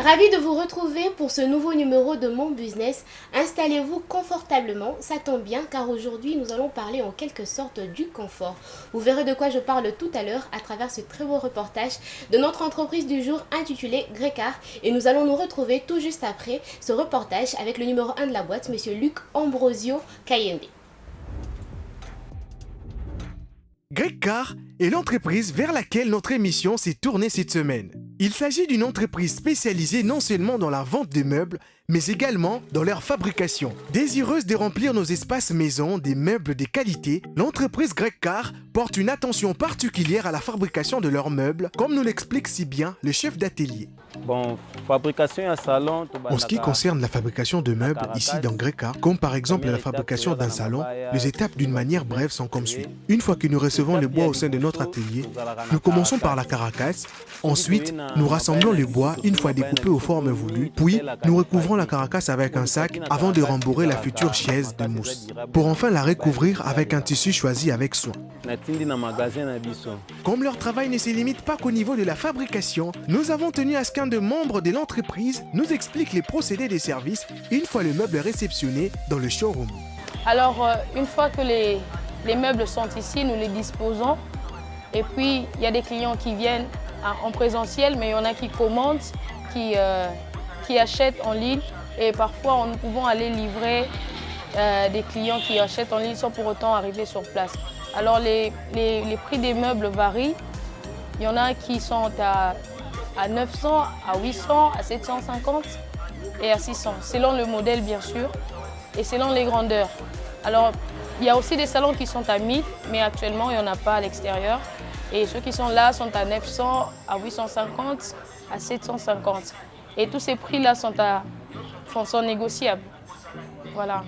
Ravi de vous retrouver pour ce nouveau numéro de Mon Business. Installez-vous confortablement, ça tombe bien car aujourd'hui nous allons parler en quelque sorte du confort. Vous verrez de quoi je parle tout à l'heure à travers ce très beau reportage de notre entreprise du jour intitulé Grécar. Et nous allons nous retrouver tout juste après ce reportage avec le numéro 1 de la boîte, Monsieur Luc Ambrosio Kayembe. Grécar est l'entreprise vers laquelle notre émission s'est tournée cette semaine. Il s'agit d'une entreprise spécialisée non seulement dans la vente de meubles, mais également dans leur fabrication. Désireuse de remplir nos espaces maison des meubles de qualité, l'entreprise Grécar porte une attention particulière à la fabrication de leurs meubles, comme nous l'explique si bien le chef d'atelier. Bon, fabrication à salon. En ce qui concerne la fabrication de meubles ici dans Grécar, comme par exemple la fabrication d'un salon, les étapes d'une manière brève sont comme suit. Une fois que nous recevons le bois au sein de notre atelier, nous commençons par la caracasse. Ensuite, nous rassemblons le bois une fois découpé aux formes voulues, puis nous recouvrons la caracasse avec un sac avant de rembourrer la future chaise de mousse, pour enfin la recouvrir avec un tissu choisi avec soin. Comme leur travail ne se limite pas qu'au niveau de la fabrication, nous avons tenu à ce qu'un de membres de l'entreprise nous explique les procédés des services une fois le meuble réceptionné dans le showroom. Alors, une fois que les meubles sont ici, nous les disposons. Et puis, il y a des clients qui viennent en présentiel, mais il y en a qui commandent, qui achètent en ligne. Et parfois, nous pouvons aller livrer des clients qui achètent en ligne sans pour autant arriver sur place. Alors, les prix des meubles varient. Il y en a qui sont à 900, à 800, à 750 et à 600, selon le modèle bien sûr et selon les grandeurs. Alors, il y a aussi des salons qui sont à 1000, mais actuellement, il n'y en a pas à l'extérieur. Et ceux qui sont là sont à 900, à 850, à 750. Et tous ces prix-là sont négociables. Voilà.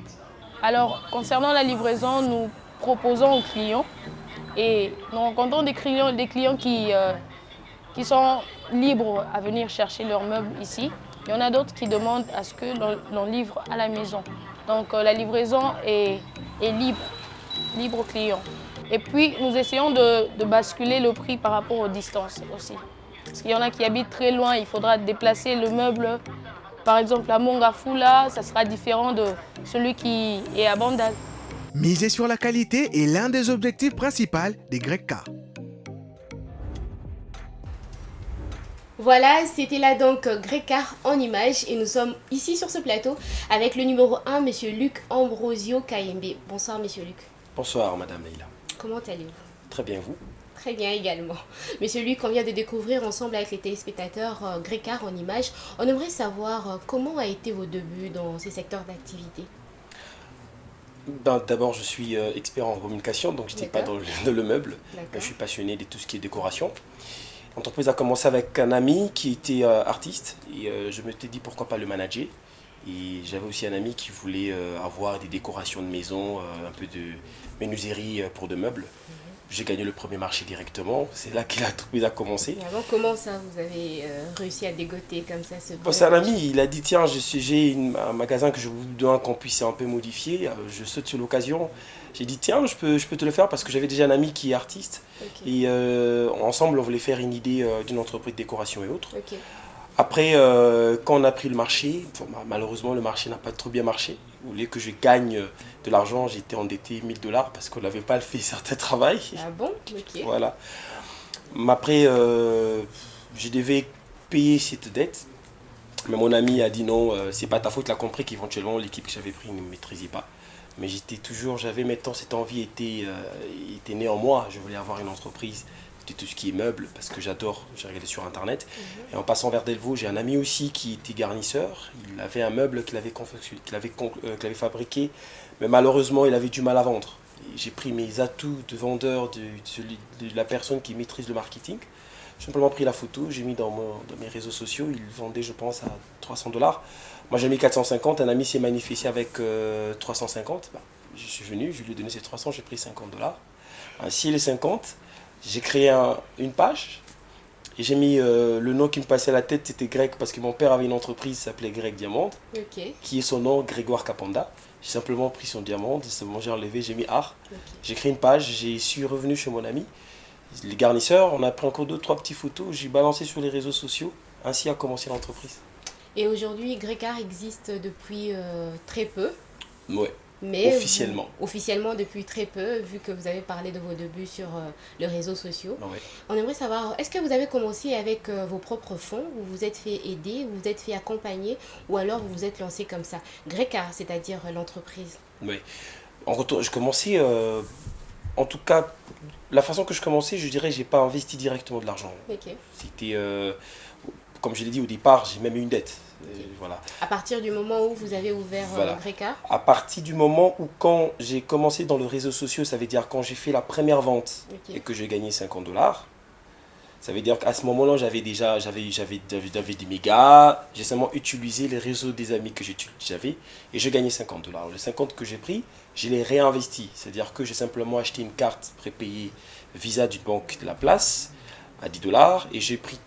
Alors, concernant la livraison, nous proposons aux clients et nous rencontrons des clients qui sont libres à venir chercher leurs meubles ici. Il y en a d'autres qui demandent à ce que l'on livre à la maison. Donc la livraison est libre au client. Et puis nous essayons de basculer le prix par rapport aux distances aussi. Parce qu'il y en a qui habitent très loin, il faudra déplacer le meuble. Par exemple à Mongafula, ça sera différent de celui qui est à Bandal. Miser sur la qualité est l'un des objectifs principaux des Grécar. Voilà, c'était là donc Grécar en images et nous sommes ici sur ce plateau avec le numéro 1, Monsieur Luc Ambrosio Kayembe. Bonsoir Monsieur Luc. Bonsoir Madame Leila. Comment allez-vous? Très bien, vous? Très bien également. Monsieur Luc, on vient de découvrir ensemble avec les téléspectateurs Grécar en images. On aimerait savoir comment a été vos débuts dans ces secteurs d'activité. D'abord, je suis expert en communication, donc je n'étais pas dans le meuble. Je suis passionné de tout ce qui est décoration. L'entreprise a commencé avec un ami qui était artiste et je me suis dit pourquoi pas le manager. Et j'avais aussi un ami qui voulait avoir des décorations de maison, un peu de menuiserie pour de meubles. J'ai gagné le premier marché directement, c'est là que l'entreprise a commencé. Et avant, comment ça vous avez réussi à dégoter comme ça ce C'est un ami, il a dit tiens, j'ai un magasin que je vous donne qu'on puisse un peu modifier, je saute sur l'occasion. J'ai dit tiens, je peux te le faire parce que j'avais déjà un ami qui est artiste. Okay. Et ensemble on voulait faire une idée d'une entreprise de décoration et autres. Okay. Après, quand on a pris le marché, malheureusement le marché n'a pas trop bien marché. Vous voulez que je gagne de l'argent, j'étais endetté $1000 parce qu'on n'avait pas fait certains travail. Ah bon? Ok. Voilà. Après, je devais payer cette dette. Mais mon ami a dit non, c'est pas ta faute, il a compris qu'éventuellement l'équipe que j'avais prise ne maîtrisait pas. Mais j'avais maintenant cette envie était née en moi. Je voulais avoir une entreprise de tout ce qui est meubles parce que j'adore, j'ai regardé sur internet. Et en passant vers Delvaux, j'ai un ami aussi qui était garnisseur. Il avait un meuble qu'il avait fabriqué, mais malheureusement il avait du mal à vendre. J'ai pris mes atouts de vendeur de la personne qui maîtrise le marketing. J'ai simplement pris la photo, j'ai mis dans mes réseaux sociaux. Il vendait, je pense, à $300. Moi j'ai mis 450, un ami s'est manifesté avec 350. Je suis venu, je lui ai donné ces 300, j'ai pris $50. Ainsi les 50, j'ai créé une page et j'ai mis le nom qui me passait à la tête, c'était Greg, parce que mon père avait une entreprise qui s'appelait Greg Diamond, qui est son nom, Grégoire Capanda. J'ai simplement pris son diamant, j'ai enlevé, j'ai mis art. J'ai créé une page, je suis revenu chez mon ami, les garnisseurs, on a pris encore 2-3 petites photos, j'ai balancé sur les réseaux sociaux, ainsi a commencé l'entreprise. Et aujourd'hui, Grécar existe depuis très peu. Ouais, Mais officiellement. Officiellement depuis très peu, vu que vous avez parlé de vos débuts sur les réseaux sociaux. Ouais. On aimerait savoir, est-ce que vous avez commencé avec vos propres fonds, vous vous êtes fait aider, vous vous êtes fait accompagner, ou alors vous vous êtes lancé comme ça? Grécar, c'est-à-dire l'entreprise. Ouais. En retour, je commençais, en tout cas, la façon que je commençais, je dirais, j'ai pas investi directement de l'argent. Ok. C'était, comme je l'ai dit au départ, j'ai même eu une dette. Voilà. À partir du moment où vous avez ouvert Voilà. Grécar? À partir du moment où, quand j'ai commencé dans les réseaux sociaux, ça veut dire quand j'ai fait la première vente Ok. et que j'ai gagné 50 $, ça veut dire qu'à ce moment-là, j'avais des mégas, j'ai seulement utilisé les réseaux des amis que j'avais et j'ai gagné 50 $. Les 50 que j'ai pris, je les réinvestis. C'est-à-dire que j'ai simplement acheté une carte prépayée Visa d'une banque de la place à 10 $ et j'ai pris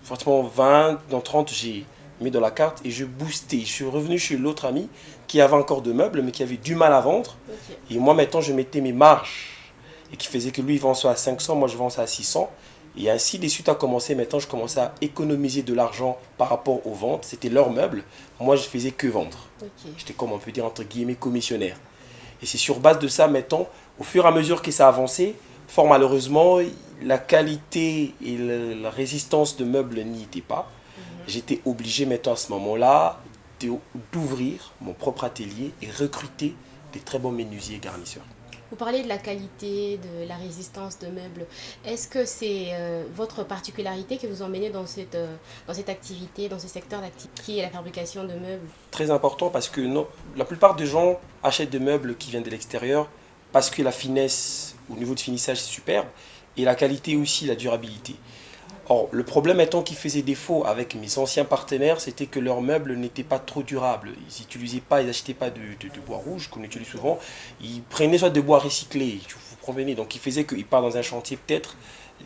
franchement 20, dans 30, j'ai mis dans la carte et je boostais. Je suis revenu chez l'autre ami qui avait encore de meubles mais qui avait du mal à vendre. Ok. Et moi maintenant, je mettais mes marges et qui faisait que lui il vend ça à 500, moi je vends ça à 600. Et ainsi, les suites a commencé. Maintenant, je commençais à économiser de l'argent par rapport aux ventes. C'était leurs meubles. Moi, je faisais que vendre. Ok. J'étais comme on peut dire entre guillemets commissionnaire. Et c'est sur base de ça, maintenant, au fur et à mesure que ça avançait, fort malheureusement, la qualité et la résistance de meubles n'y étaient pas. J'étais obligé maintenant à ce moment-là d'ouvrir mon propre atelier et recruter des très bons menuisiers et garnisseurs. Vous parlez de la qualité, de la résistance de meubles. Est-ce que c'est votre particularité qui vous emmène dans cette activité, dans ce secteur d'activité, qui est la fabrication de meubles? Très important parce que non, la plupart des gens achètent des meubles qui viennent de l'extérieur parce que la finesse au niveau de finissage est superbe et la qualité aussi, la durabilité. Or, le problème étant qui faisait défaut avec mes anciens partenaires, c'était que leurs meubles n'étaient pas trop durables. Ils n'utilisaient pas, ils n'achetaient pas de bois rouge qu'on utilise souvent. Ils prenaient soit de bois recyclé, vous comprenez. Donc, il faisait qu'ils partent dans un chantier peut-être,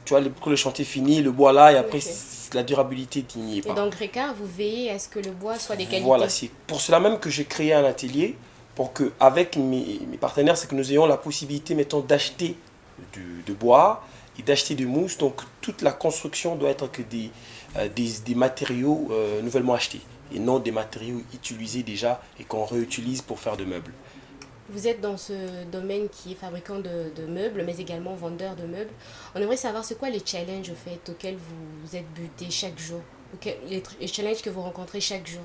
tu vois, quand le chantier finit, le bois là, et après, Ok. la durabilité n'y est Et pas. dans Grécar, vous veillez à ce que le bois soit des qualités. Voilà, c'est pour cela même que j'ai créé un atelier, pour que avec mes partenaires, c'est que nous ayons la possibilité, mettons, d'acheter de bois et d'acheter de mousse. Donc toute la construction doit être que des matériaux nouvellement achetés et non des matériaux utilisés déjà et qu'on réutilise pour faire de meubles. Vous êtes dans ce domaine qui est fabricant de meubles, mais également vendeur de meubles. On aimerait savoir c'est quoi les challenges au fait, auxquels vous êtes buté chaque jour, les challenges que vous rencontrez chaque jour.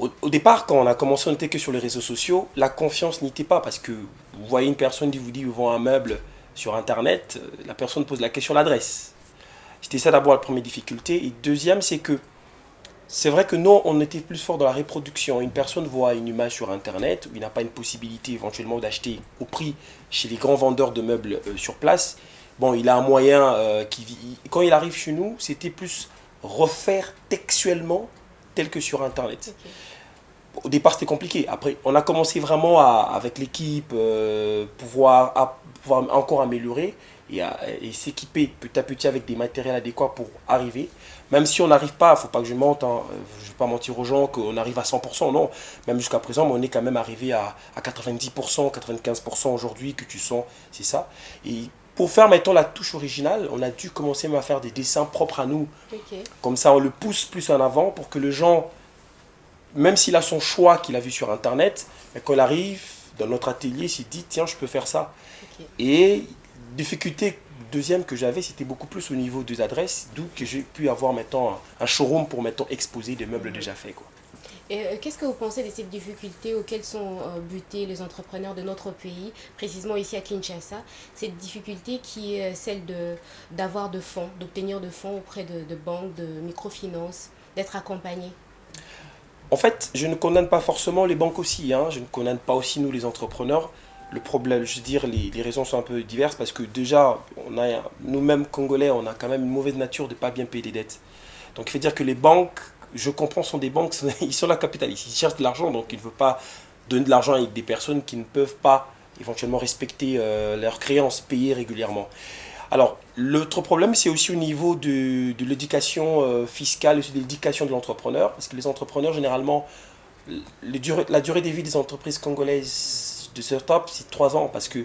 Au départ, quand on a commencé, on n'était que sur les réseaux sociaux. La confiance n'y était pas parce que vous voyez une personne qui vous dit, vous vend un meuble sur Internet, la personne pose la question de l'adresse. C'était ça d'abord la première difficulté. Et deuxième, c'est que c'est vrai que nous, on était plus fort dans la reproduction. Une personne voit une image sur Internet où il n'a pas une possibilité éventuellement d'acheter au prix chez les grands vendeurs de meubles sur place. Bon, il a un moyen quand il arrive chez nous, c'était plus refaire textuellement tel que sur Internet. Ok. Au départ, c'était compliqué. Après, on a commencé vraiment avec l'équipe, pouvoir encore améliorer et s'équiper petit à petit avec des matériels adéquats pour arriver. Même si on n'arrive pas, il ne faut pas que je mente, hein, je ne vais pas mentir aux gens qu'on arrive à 100%, non. Même jusqu'à présent, mais on est quand même arrivé à 90%, 95% aujourd'hui que tu sens, c'est ça. Et pour faire maintenant la touche originale, on a dû commencer à faire des dessins propres à nous. Ok. Comme ça, on le pousse plus en avant pour que le gens, même s'il a son choix qu'il a vu sur Internet, mais quand il arrive dans notre atelier, il s'est dit, tiens, je peux faire ça. Ok. Et difficulté deuxième que j'avais, c'était beaucoup plus au niveau des adresses, d'où que j'ai pu avoir maintenant un showroom pour maintenant exposer des meubles déjà faits, quoi. Et qu'est-ce que vous pensez de ces difficultés auxquelles sont butés les entrepreneurs de notre pays, précisément ici à Kinshasa? Cette difficulté qui est celle d'avoir de fonds, d'obtenir de fonds auprès de banques, de microfinances, d'être accompagné. En fait, je ne condamne pas forcément les banques aussi, hein. Je ne condamne pas aussi nous les entrepreneurs. Le problème, je veux dire, les raisons sont un peu diverses parce que déjà, nous-mêmes Congolais, on a quand même une mauvaise nature de ne pas bien payer des dettes. Donc il faut dire que les banques, je comprends, sont des banques, ils sont la capitalistes, ils cherchent de l'argent, donc ils ne veulent pas donner de l'argent à des personnes qui ne peuvent pas éventuellement respecter leurs créances, payer régulièrement. Alors, l'autre problème, c'est aussi au niveau de l'éducation fiscale, aussi de l'éducation de l'entrepreneur, parce que les entrepreneurs, généralement, la durée de vie des entreprises congolaises de start-up, c'est 3 ans, parce que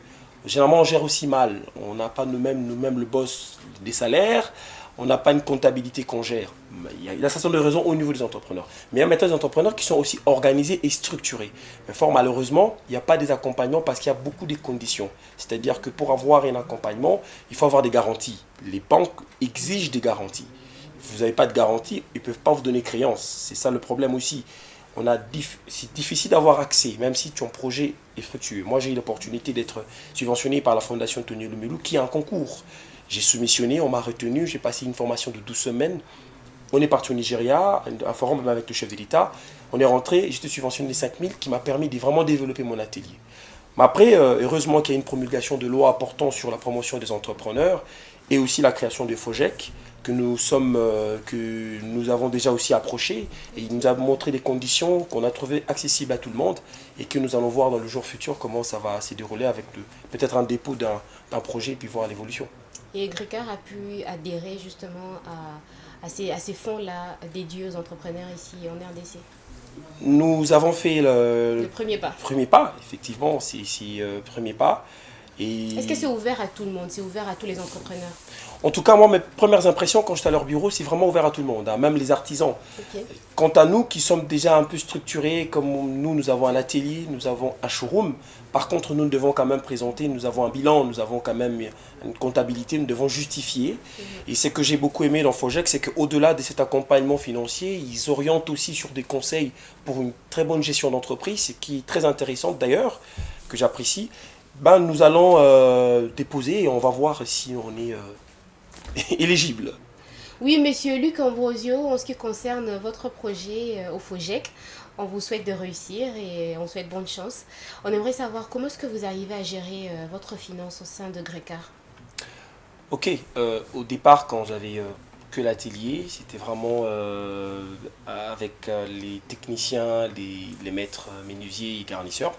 généralement, on gère aussi mal. On n'a pas nous-mêmes le boss des salaires, on n'a pas une comptabilité qu'on gère. Il y a un certain nombre de raisons au niveau des entrepreneurs. Mais il y a maintenant des entrepreneurs qui sont aussi organisés et structurés. Mais fort malheureusement, il n'y a pas des accompagnements parce qu'il y a beaucoup de conditions. C'est-à-dire que pour avoir un accompagnement, il faut avoir des garanties. Les banques exigent des garanties. Vous n'avez pas de garantie, ils ne peuvent pas vous donner créance. C'est ça le problème aussi. C'est difficile d'avoir accès, même si ton projet est fructueux. Moi, j'ai eu l'opportunité d'être subventionné par la Fondation Tony Lumelou, qui a un concours. J'ai soumissionné, on m'a retenu, j'ai passé une formation de 12 semaines. On est parti au Nigeria, un forum avec le chef de l'État. On est rentré, j'étais subventionné les 5 000 qui m'a permis de vraiment développer mon atelier. Mais après, heureusement qu'il y a une promulgation de loi portant sur la promotion des entrepreneurs et aussi la création de FOGEC que nous avons déjà aussi approché, et il nous a montré des conditions qu'on a trouvées accessibles à tout le monde et que nous allons voir dans le jour futur comment ça va se dérouler avec peut-être un dépôt d'un projet puis voir l'évolution. Et Grécar a pu adhérer justement à ces fonds-là dédiés aux entrepreneurs ici en RDC. Nous avons fait le premier pas. Premier pas, effectivement, c'est le premier pas. Est-ce que c'est ouvert à tout le monde? C'est ouvert à tous les entrepreneurs? En tout cas, moi, mes premières impressions quand j'étais à leur bureau, c'est vraiment ouvert à tout le monde, hein, même les artisans. Okay. Quant à nous, qui sommes déjà un peu structurés, comme nous avons un atelier, nous avons un showroom. Par contre, nous devons quand même présenter, nous avons un bilan, nous avons quand même une comptabilité, nous devons justifier. Et ce que j'ai beaucoup aimé dans FOGEC, c'est qu'au-delà de cet accompagnement financier, ils orientent aussi sur des conseils pour une très bonne gestion d'entreprise, ce qui est très intéressant d'ailleurs, que j'apprécie. Nous allons déposer et on va voir si on est éligible. Oui, monsieur Luc Ambrosio, en ce qui concerne votre projet au FOGEC, on vous souhaite de réussir et on souhaite bonne chance. On aimerait savoir comment est-ce que vous arrivez à gérer votre finance au sein de Grécar. Ok, au départ, quand j'avais que l'atelier, c'était vraiment avec les techniciens, les maîtres menuisiers et garnisseurs.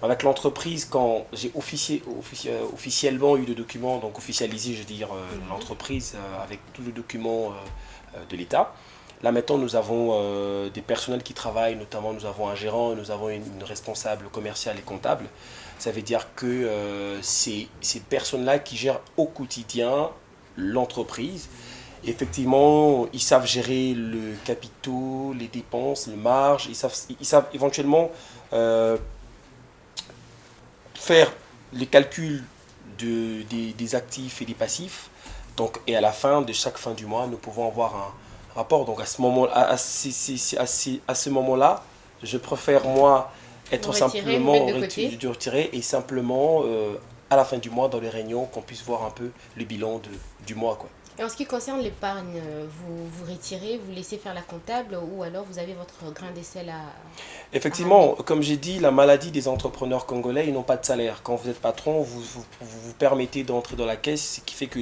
Avec l'entreprise, quand j'ai officiellement eu le document, donc officialisé, je veux dire, l'entreprise avec tout le document de l'État. Là maintenant, nous avons des personnels qui travaillent, notamment nous avons un gérant, nous avons une responsable commerciale et comptable. Ça veut dire que c'est ces personnes-là qui gèrent au quotidien l'entreprise. Effectivement, ils savent gérer le capitaux, les dépenses, le marge, ils savent éventuellement faire les calculs des actifs et des passifs. Donc, et à la fin de chaque fin du mois, nous pouvons avoir un rapport. Donc à ce moment-là, je préfère moi être simplement retirer et simplement à la fin du mois dans les réunions qu'on puisse voir un peu le bilan du mois, quoi. Et en ce qui concerne l'épargne, vous retirez, vous laissez faire la comptable ou alors vous avez votre grain de sel à... Effectivement, comme j'ai dit, la maladie des entrepreneurs congolais, ils n'ont pas de salaire. Quand vous êtes patron, vous permettez d'entrer dans la caisse, ce qui fait que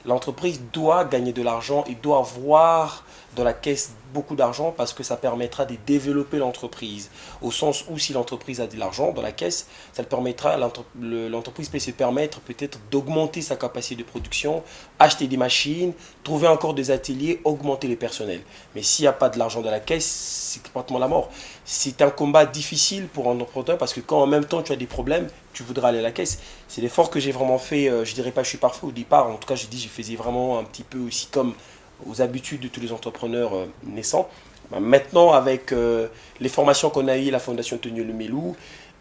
l'entreprise doit gagner de l'argent, il doit avoir dans la caisse beaucoup d'argent parce que ça permettra de développer l'entreprise. Au sens où si l'entreprise a de l'argent dans la caisse, ça permettra, l'entreprise peut se permettre peut-être d'augmenter sa capacité de production, acheter des machines, trouver encore des ateliers, augmenter les personnels. Mais s'il n'y a pas de l'argent dans la caisse, c'est pratiquement la mort. C'est un combat difficile pour un entrepreneur parce que quand en même temps tu as des problèmes, tu voudras aller à la caisse. C'est l'effort que j'ai vraiment fait, je dirais pas que je suis parfait au départ, en tout cas je faisais vraiment un petit peu aussi comme aux habitudes de tous les entrepreneurs naissants. Maintenant, avec les formations qu'on a eues, la Fondation Tony Lumelou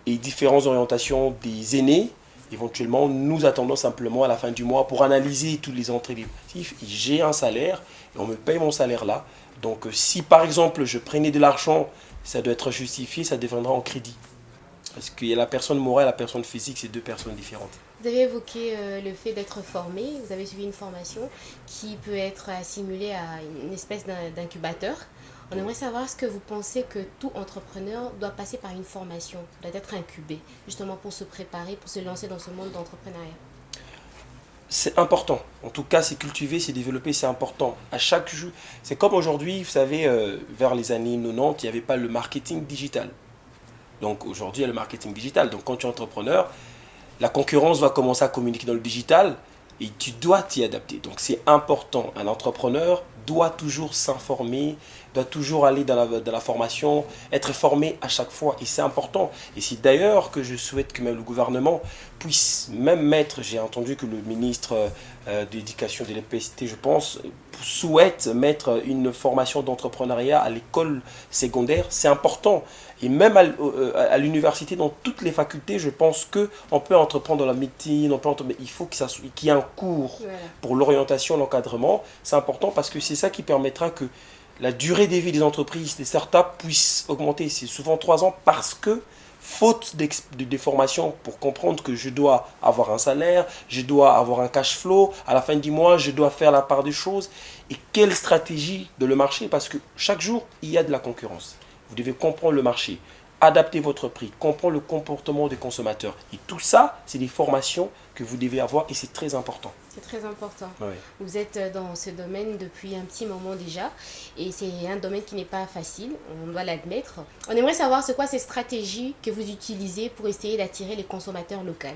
et différentes orientations des aînés, éventuellement, nous attendons simplement à la fin du mois pour analyser tous les entrées et les passifs. J'ai un salaire et on me paye mon salaire là. Donc, si par exemple je prenais de l'argent, ça doit être justifié, ça deviendra en crédit. Parce qu'il y a la personne morale et la personne physique, c'est deux personnes différentes. Vous avez évoqué le fait d'être formé, vous avez suivi une formation qui peut être assimilée à une espèce d'incubateur. On aimerait savoir ce que vous pensez que tout entrepreneur doit passer par une formation, doit être incubé, justement pour se préparer, pour se lancer dans ce monde d'entrepreneuriat. C'est important. En tout cas, c'est cultiver, c'est développer, c'est important. À chaque jour, c'est comme aujourd'hui, vous savez, vers les années 90, il n'y avait pas le marketing digital. Donc aujourd'hui, il y a le marketing digital. Donc quand tu es entrepreneur, la concurrence va commencer à communiquer dans le digital et tu dois t'y adapter. Donc c'est important. Un entrepreneur doit toujours s'informer, doit toujours aller dans la formation, être formé à chaque fois. Et c'est important. Et c'est d'ailleurs que je souhaite que même le gouvernement puisse même mettre, j'ai entendu que le ministre de l'Éducation de l'EPST, je pense, souhaite mettre une formation d'entrepreneuriat à l'école secondaire. C'est important. Et même à l'université, dans toutes les facultés, je pense qu'on peut entreprendre dans la médecine, il faut qu'il y ait un cours pour l'orientation, l'encadrement. C'est important parce que c'est ça qui permettra que la durée de vie des entreprises, des startups puisse augmenter. C'est souvent 3 ans parce que, faute de formations pour comprendre que je dois avoir un salaire, je dois avoir un cash flow, à la fin du mois, je dois faire la part des choses. Et quelle stratégie de le marché? Parce que chaque jour, il y a de la concurrence. Vous devez comprendre le marché, adapter votre prix, comprendre le comportement des consommateurs. Et tout ça, c'est des formations que vous devez avoir et c'est très important. C'est très important. Oui. Vous êtes dans ce domaine depuis un petit moment déjà et c'est un domaine qui n'est pas facile, on doit l'admettre. On aimerait savoir c'est quoi ces stratégies que vous utilisez pour essayer d'attirer les consommateurs locaux.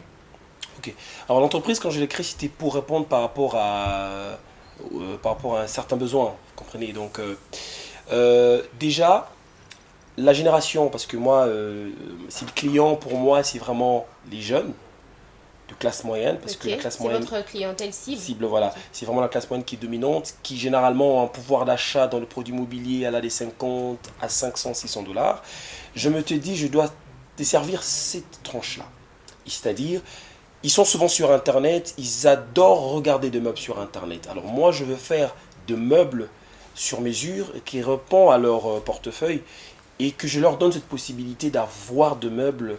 Ok. Alors l'entreprise, quand je l'ai créée, c'était pour répondre par rapport à un certain besoin. Vous comprenez? Donc déjà, la génération, parce que moi, c'est le client, pour moi, c'est vraiment les jeunes de classe moyenne. Parce que la classe moyenne, c'est votre clientèle cible. Voilà. C'est vraiment la classe moyenne qui est dominante, qui généralement a un pouvoir d'achat dans le produit immobilier à la des 50 à 500, 600 dollars. Je me te dis, je dois desservir cette tranche-là. C'est-à-dire, ils sont souvent sur Internet, ils adorent regarder des meubles sur Internet. Alors moi, je veux faire de meubles sur mesure qui répondent à leur portefeuille et que je leur donne cette possibilité d'avoir de meubles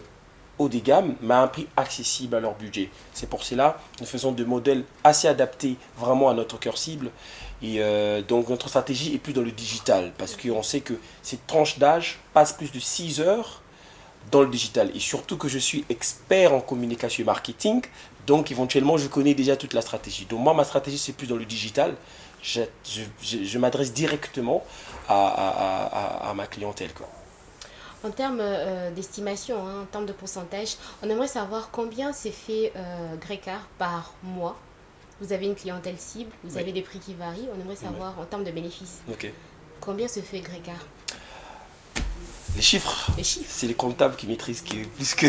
haut de gamme, mais à un prix accessible à leur budget. C'est pour cela que nous faisons des modèles assez adaptés vraiment à notre cœur cible. Et donc notre stratégie est plus dans le digital, parce qu'on sait que cette tranche d'âge passe plus de 6 heures dans le digital. Et surtout que je suis expert en communication et marketing, donc éventuellement je connais déjà toute la stratégie. Donc moi, ma stratégie, c'est plus dans le digital. Je m'adresse directement à ma clientèle, quoi. En termes d'estimation, en termes de pourcentage, on aimerait savoir combien c'est fait Grécar par mois. Vous avez une clientèle cible, vous avez des prix qui varient. On aimerait savoir en termes de bénéfices. Combien se fait Grécar? Les chiffres, c'est les comptables qui maîtrisent plus que...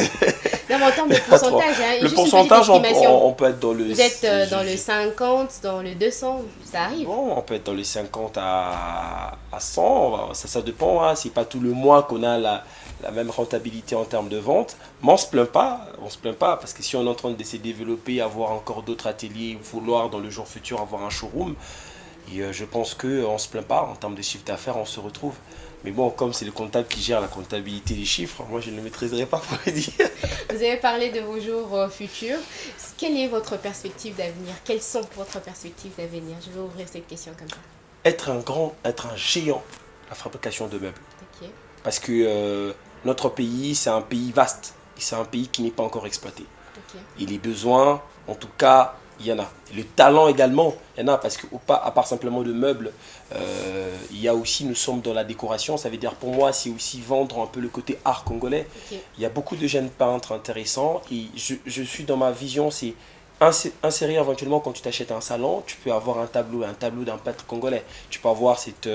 Non, mais en termes de pourcentage, le pourcentage, on peut être dans le... Vous êtes dans le 50, dans le 200, ça arrive. Bon, on peut être dans les 50 à 100, ça dépend. Hein. C'est pas tout le mois qu'on a la même rentabilité en termes de vente. Mais on ne se plaint pas, parce que si on est en train de se développer, avoir encore d'autres ateliers, vouloir dans le jour futur avoir un showroom, et je pense qu'on ne se plaint pas en termes de chiffre d'affaires, on se retrouve. Mais bon, comme c'est le comptable qui gère la comptabilité des chiffres, moi je ne le maîtriserai pas pour le dire. Vous avez parlé de vos jours futurs. Quelle est votre perspective d'avenir? Quelles sont votre perspectives d'avenir? Je vais ouvrir cette question comme ça. Être un géant de la fabrication de meubles. Okay. Parce que notre pays, c'est un pays vaste. Et c'est un pays qui n'est pas encore exploité. Okay. Et les besoins, en tout cas, il y en a. Le talent également, il y en a, parce qu'à part simplement de meubles, il y a aussi, nous sommes dans la décoration, ça veut dire pour moi, c'est aussi vendre un peu le côté art congolais. Okay. Il y a beaucoup de jeunes peintres intéressants et je suis dans ma vision, c'est insérer éventuellement quand tu t'achètes un salon, tu peux avoir un tableau d'un peintre congolais. Tu peux avoir cette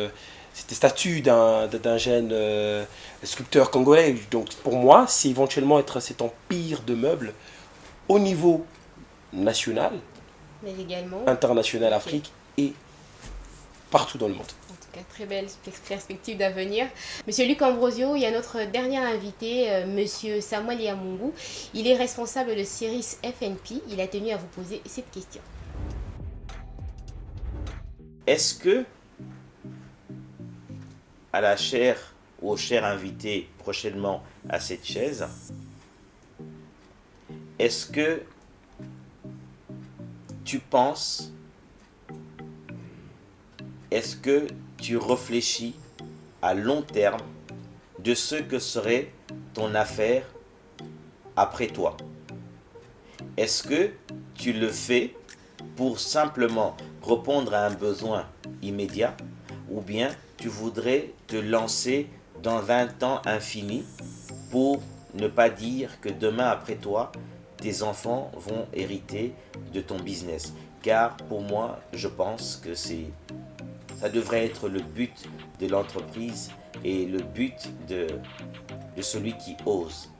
statue d'un jeune sculpteur congolais. Donc pour moi, c'est éventuellement être cet empire de meubles au niveau national, mais également international, Afrique et partout dans le monde. En tout cas, très belle perspective d'avenir. Monsieur Luc Ambrosio, il y a notre dernier invité, Monsieur Samuel Yamungu. Il est responsable de Ceris FNP. Il a tenu à vous poser cette question. Est-ce que, à la chère ou au cher invité prochainement à cette chaise, est-ce que tu penses, est-ce que tu réfléchis à long terme de ce que serait ton affaire après toi? Est-ce que tu le fais pour simplement répondre à un besoin immédiat ou bien tu voudrais te lancer dans un temps infini pour ne pas dire que demain après toi, tes enfants vont hériter de ton business? Car pour moi, je pense que c'est Ça devrait être le but de l'entreprise et le but de celui qui ose.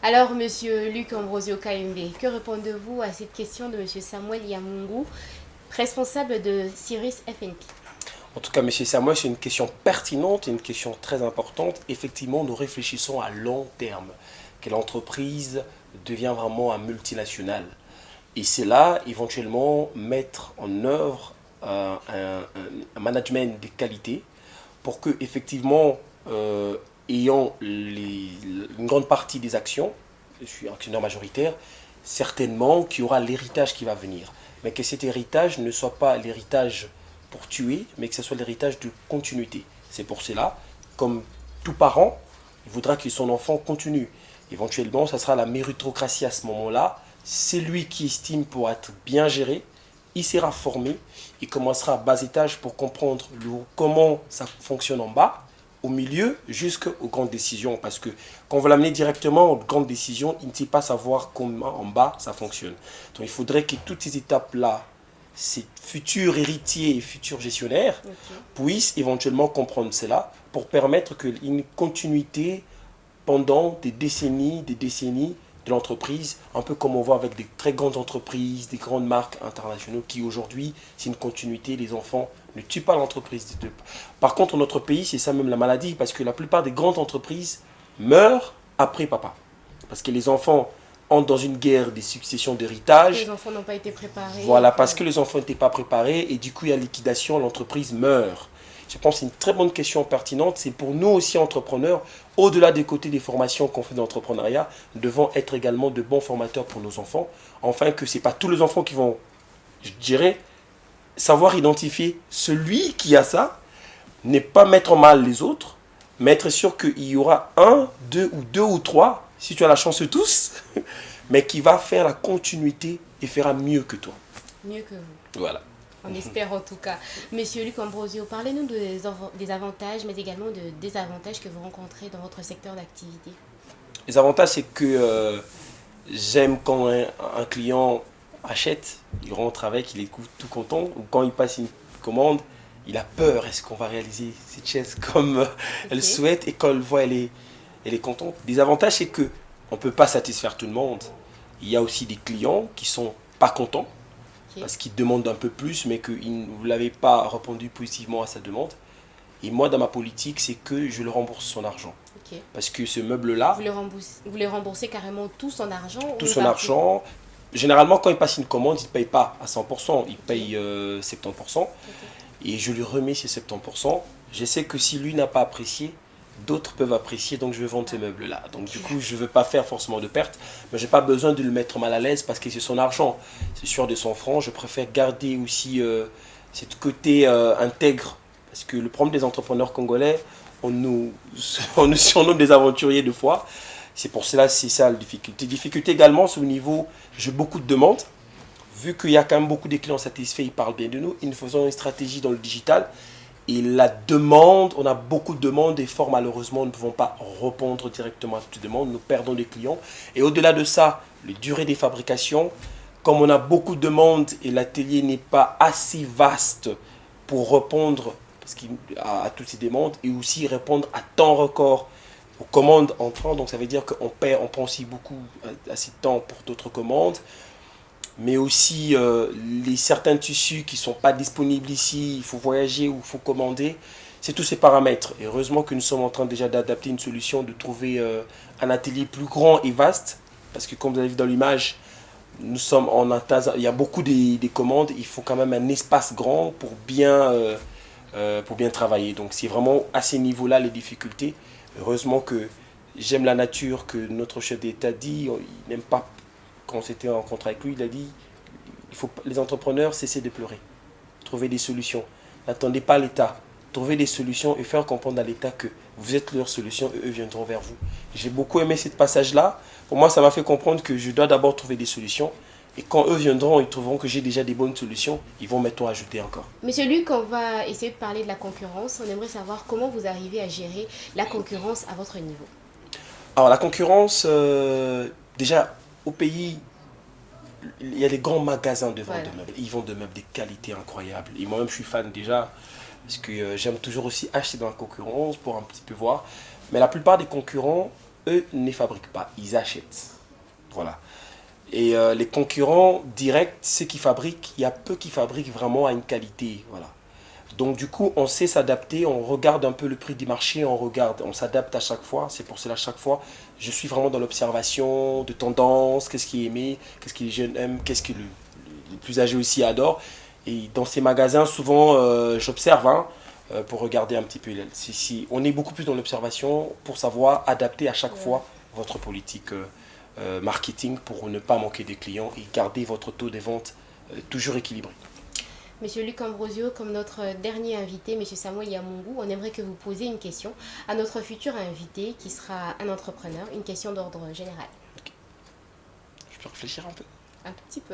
Alors, Monsieur Luc Ambrosio KMB, que répondez-vous à cette question de Monsieur Samuel Yamungu, responsable de Sirius FNP? En tout cas, Monsieur Samuel, c'est une question pertinente, une question très importante. Effectivement, nous réfléchissons à long terme, que l'entreprise devient vraiment un multinational. Et c'est là, éventuellement, mettre en œuvre un management de qualité pour que, effectivement, ayant une grande partie des actions, je suis actionnaire majoritaire, certainement qu'il y aura l'héritage qui va venir. Mais que cet héritage ne soit pas l'héritage pour tuer, mais que ce soit l'héritage de continuité. C'est pour cela, comme tout parent, il voudra que son enfant continue. Éventuellement, ça sera la méritocratie à ce moment-là. C'est lui qui estime pour être bien géré, il sera formé, il commencera à bas étage pour comprendre comment ça fonctionne en bas, au milieu, jusqu'aux grandes décisions. Parce que quand on va l'amener directement aux grandes décisions, il ne sait pas savoir comment en bas ça fonctionne. Donc il faudrait que toutes ces étapes-là, ces futurs héritiers et futurs gestionnaires puissent éventuellement comprendre cela pour permettre qu'il y ait une continuité pendant des décennies de l'entreprise, un peu comme on voit avec des très grandes entreprises, des grandes marques internationales qui aujourd'hui, c'est une continuité, les enfants ne tuent pas l'entreprise. Par contre, dans notre pays, c'est ça même la maladie, parce que la plupart des grandes entreprises meurent après papa. Parce que les enfants entrent dans une guerre des successions d'héritage. Les enfants n'ont pas été préparés. Voilà, parce que les enfants n'étaient pas préparés et du coup, il y a liquidation, l'entreprise meurt. Je pense que c'est une très bonne question pertinente. C'est pour nous aussi, entrepreneurs, au-delà des côtés des formations qu'on fait d'entrepreneuriat, nous devons être également de bons formateurs pour nos enfants. Enfin, que ce n'est pas tous les enfants qui vont, je dirais, savoir identifier celui qui a ça, n'est pas mettre en mal les autres, mais être sûr qu'il y aura deux ou trois, si tu as la chance de tous, mais qui va faire la continuité et fera mieux que toi. Mieux que vous. Voilà. On espère en tout cas. Monsieur Luc Ambrosio, parlez-nous des avantages, mais également des désavantages que vous rencontrez dans votre secteur d'activité. Les avantages, c'est que j'aime quand un client achète, il rentre avec, il est tout content, ou quand il passe une commande, il a peur, est-ce qu'on va réaliser cette chaise comme elle souhaite, et quand elle voit, elle est contente. Des avantages, c'est qu'on ne peut pas satisfaire tout le monde. Il y a aussi des clients qui ne sont pas contents, parce qu'ils demandent un peu plus, mais que vous ne l'avez pas répondu positivement à sa demande. Et moi, dans ma politique, c'est que je le rembourse son argent. Parce que ce meuble-là... Vous les remboursez carrément tout son argent? Tout son argent. Généralement, quand il passe une commande, il ne paye pas à 100%, il paye 70%. Et je lui remets ces 70%. Je sais que si lui n'a pas apprécié, d'autres peuvent apprécier, donc je vais vendre ces meubles-là. Donc du coup, je ne veux pas faire forcément de perte, mais je n'ai pas besoin de le mettre mal à l'aise parce que c'est son argent. C'est sûr de son franc, je préfère garder aussi ce côté intègre. Parce que le problème des entrepreneurs congolais, on nous surnomme des aventuriers de fois. C'est pour cela, c'est ça la difficulté. Difficulté également, c'est au niveau, j'ai beaucoup de demandes. Vu qu'il y a quand même beaucoup de clients satisfaits, ils parlent bien de nous. Nous faisons une stratégie dans le digital. Et la demande, on a beaucoup de demandes et fort malheureusement, nous ne pouvons pas répondre directement à toutes les demandes. Nous perdons des clients. Et au-delà de ça, les durées des fabrications, comme on a beaucoup de demandes et l'atelier n'est pas assez vaste pour répondre à toutes ces demandes et aussi répondre à temps record aux commandes entrant. Donc ça veut dire qu'on prend aussi beaucoup assez de temps pour d'autres commandes. Mais aussi certains tissus qui ne sont pas disponibles ici, il faut voyager ou il faut commander. C'est tous ces paramètres. Et heureusement que nous sommes en train déjà d'adapter une solution, de trouver un atelier plus grand et vaste. Parce que comme vous avez vu dans l'image, nous sommes il y a beaucoup de commandes. Il faut quand même un espace grand pour bien travailler. Donc c'est vraiment à ces niveaux-là les difficultés. Heureusement que j'aime la nature, que notre chef d'État dit, il n'aime pas. Quand on s'était rencontré avec lui, il a dit les entrepreneurs cessez de pleurer. Trouvez des solutions. N'attendez pas l'État. Trouvez des solutions et faire comprendre à l'État que vous êtes leur solution et eux viendront vers vous. J'ai beaucoup aimé ce passage-là. Pour moi, ça m'a fait comprendre que je dois d'abord trouver des solutions. Et quand eux viendront, ils trouveront que j'ai déjà des bonnes solutions. Ils vont maintenant ajouter encore. Monsieur Luc, on va essayer de parler de la concurrence. On aimerait savoir comment vous arrivez à gérer la concurrence à votre niveau. Alors la concurrence, déjà au pays, il y a des grands magasins de vente Voilà. de meubles. Ils vendent de meubles de qualité incroyable. Et moi-même, je suis fan déjà, parce que j'aime toujours aussi acheter dans la concurrence pour un petit peu voir. Mais la plupart des concurrents, eux, ne fabriquent pas, ils achètent. Voilà. Et les concurrents directs, ceux qui fabriquent, il y a peu qui fabriquent vraiment à une qualité. Voilà. Donc du coup, on sait s'adapter, on regarde un peu le prix du marché, on s'adapte à chaque fois. C'est pour cela, à chaque fois, je suis vraiment dans l'observation de tendance, qu'est-ce qui est aimé, qu'est-ce que les jeunes aiment, qu'est-ce que les plus âgés aussi adorent. Et dans ces magasins, souvent, j'observe pour regarder un petit peu. On est beaucoup plus dans l'observation pour savoir adapter à chaque fois votre politique marketing pour ne pas manquer des clients et garder votre taux de vente toujours équilibré. Monsieur Luc Ambrosio, comme notre dernier invité, Monsieur Samuel Yamungu, on aimerait que vous posiez une question à notre futur invité qui sera un entrepreneur, une question d'ordre général. Je peux réfléchir un peu. Un tout petit peu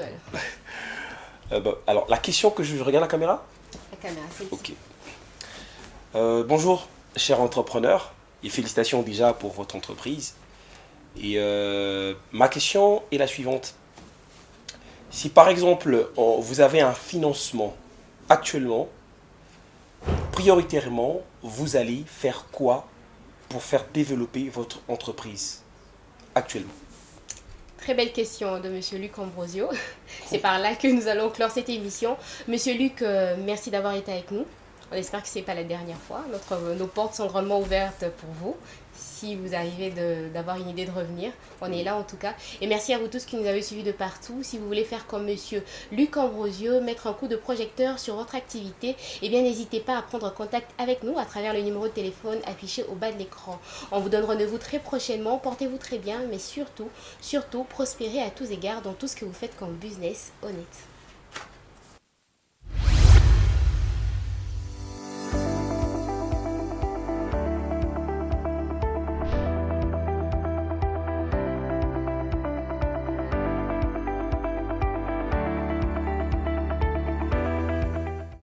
alors. Alors, la question que je regarde la caméra. La caméra, c'est ici. Ok. Bonjour, cher entrepreneur, et félicitations déjà pour votre entreprise. Et ma question est la suivante. Si par exemple, vous avez un financement actuellement, prioritairement, vous allez faire quoi pour faire développer votre entreprise actuellement? Très belle question de Monsieur Luc Ambrosio. C'est par là que nous allons clore cette émission. Monsieur Luc, merci d'avoir été avec nous. On espère que ce n'est pas la dernière fois. Nos portes sont grandement ouvertes pour vous. Si vous arrivez d'avoir une idée de revenir, on est là en tout cas. Et merci à vous tous qui nous avez suivis de partout. Si vous voulez faire comme Monsieur Luc Ambrosio, mettre un coup de projecteur sur votre activité, eh bien n'hésitez pas à prendre contact avec nous à travers le numéro de téléphone affiché au bas de l'écran. On vous donne rendez-vous très prochainement. Portez-vous très bien, mais surtout, prospérez à tous égards dans tout ce que vous faites comme business honnête.